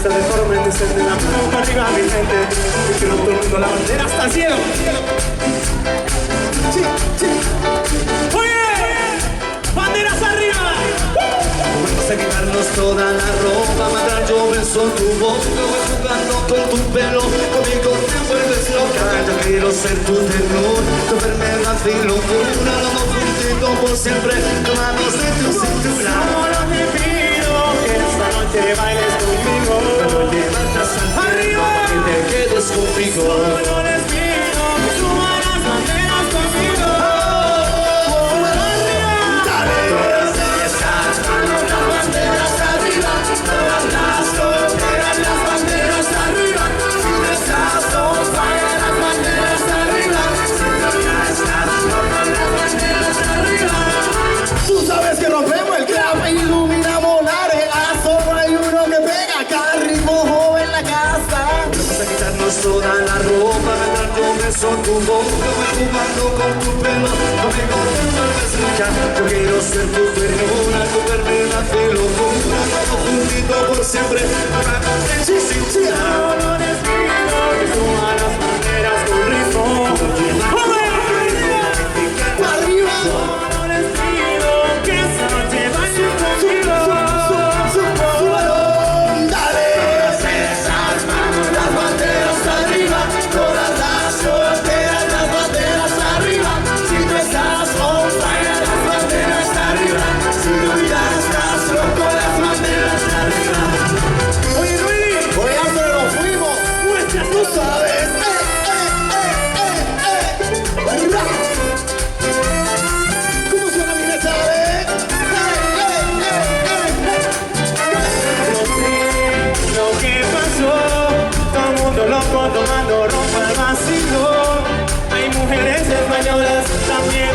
fiesta de tormenta, extiende la mano para arriba mi gente. Y quiero todo el mundo la bandera hasta el cielo. Sí, sí. Oye, banderas arriba. Vamos a quitarnos toda la ropa, mientras yo beso tu boca, voy jugando con tu pelo, conmigo te vuelves loca. Yo quiero ser tu terror, tu enfermedad y locura, los dos juntitos por siempre, tomados de tu cintura. Solo te pido que esta noche bailes conmigo. Cuando levantas arriba, que te quedes conmigo. solo les pido que suban las banderas conmigo. Tú sabes que rompemos el clavo e iluminamos la arena. Solo hay uno que pega acá, ritmo joven la casa. Vamos a quitarnos toda la ropa, mientras yo beso tu boca, voy jugando con tu pelo, conmigo te vuelves loca. Yo quiero ser tu ternura, tu enfermedad y locura, todo juntito por siempre, tomados de tu cintura. Solo les pido que suban las banderas con ritmo. Arriba. Solo les pido que esta noche bailen conmigo. Dale. Esas manos, las banderas arriba. Todas las solteras, las banderas arriba. Si tú estás on fire, las banderas arriba. Si tú ya estás loco, las banderas arriba. Oye, Luis, Oye, pero nos fuimos. Tú sabes. Ra. ¿Cómo suena mi letra, no sé lo que pasó. Todo el mundo loco tomando ropa al vacío. Hay mujeres españolas también